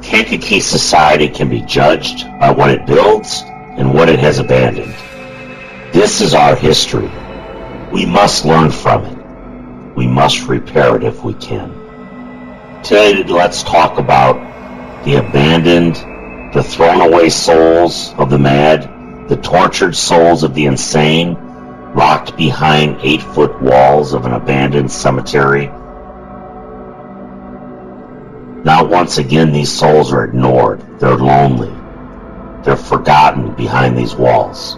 Kankakee society can be judged by what it builds and what it has abandoned. This is our history. We must learn from it. We must repair it if we can. Today, let's talk about the abandoned, the thrown away souls of the mad, the tortured souls of the insane, locked behind 8-foot walls of an abandoned cemetery. Now, once again, these souls are ignored. They're lonely. They're forgotten behind these walls.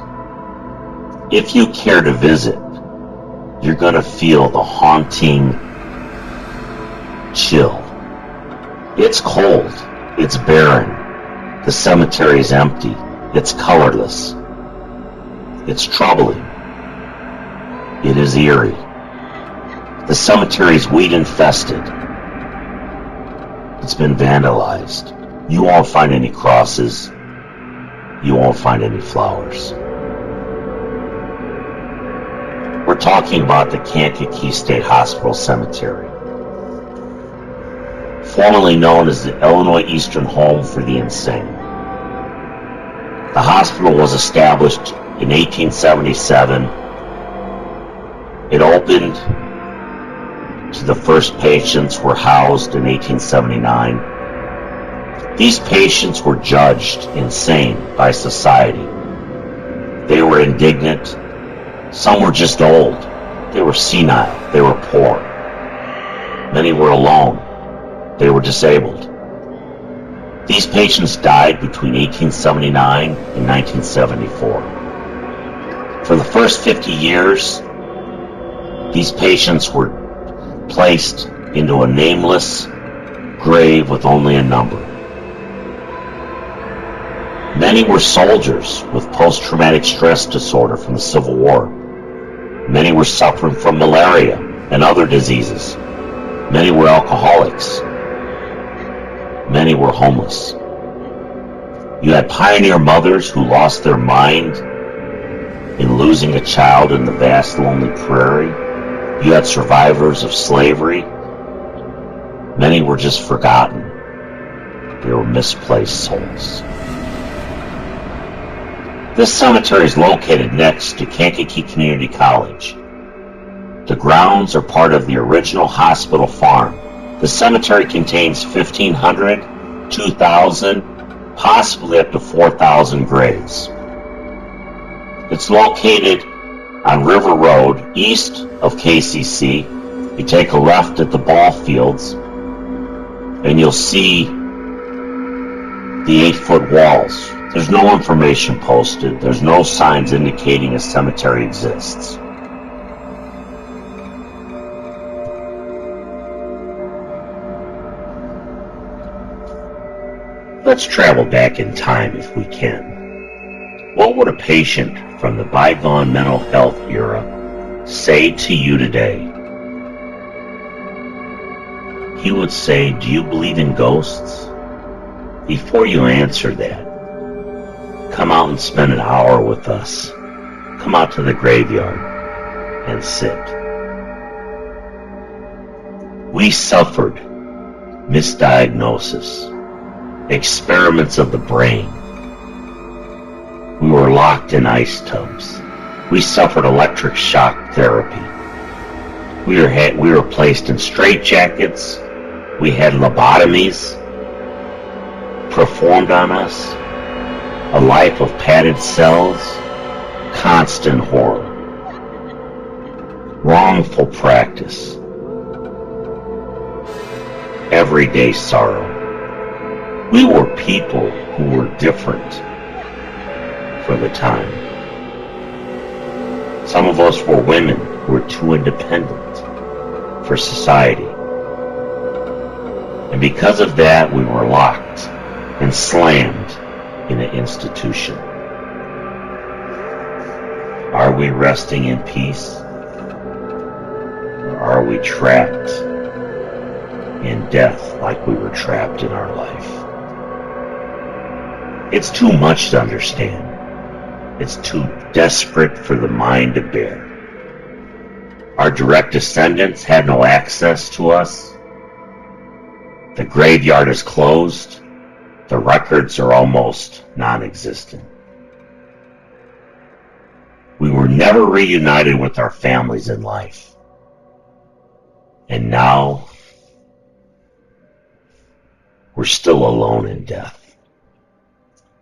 If you care to visit, you're going to feel the haunting chill. It's cold. It's barren. The cemetery is empty. It's colorless. It's troubling. It is eerie. The cemetery is weed infested. It's been vandalized. You won't find any crosses. You won't find any flowers. We're talking about the Kankakee State Hospital Cemetery, formerly known as the Illinois Eastern Home for the Insane. The hospital was established in 1877. It opened to the first patients were housed in 1879. These patients were judged insane by society. They were indignant. Some were just old. They were senile. They were poor. Many were alone. They were disabled. These patients died between 1879 and 1974. For the first 50 years, these patients were placed into a nameless grave with only a number. Many were soldiers with post-traumatic stress disorder from the Civil War. Many were suffering from malaria and other diseases. Many were alcoholics. Many were homeless. You had pioneer mothers who lost their mind in losing a child in the vast lonely prairie. You had survivors of slavery. Many were just forgotten. They were misplaced souls. This cemetery is located next to Kankakee Community College. The grounds are part of the original hospital farm. The cemetery contains 1,500, 2,000, possibly up to 4,000 graves. It's located on River Road, east of KCC. You take a left at the ball fields, and you'll see the 8-foot walls. There's no information posted. There's no signs indicating a cemetery exists. Let's travel back in time if we can. What would a patient from the bygone mental health era say to you today? He would say, "Do you believe in ghosts?" Before you answer that, come out and spend an hour with us. Come out to the graveyard and sit. We suffered misdiagnosis, experiments of the brain. We were locked in ice tubs. We suffered electric shock therapy. We were placed in straitjackets. We had lobotomies performed on us. A life of padded cells, constant horror, wrongful practice, everyday sorrow. We were people who were different for the time. Some of us were women who were too independent for society. And because of that, we were locked and slammed in an institution. Are we resting in peace? Or are we trapped in death like we were trapped in our life? It's too much to understand. It's too desperate for the mind to bear. Our direct descendants had no access to us. The graveyard is closed. The records are almost non-existent. We were never reunited with our families in life. And now, we're still alone in death.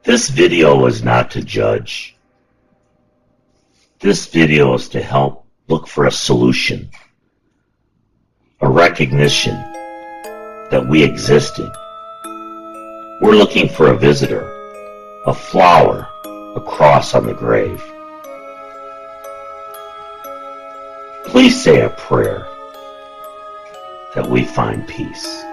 This video is not to judge. This video is to help look for a solution, a recognition that we existed. We're looking for a visitor, a flower, a cross on the grave. Please say a prayer that we find peace.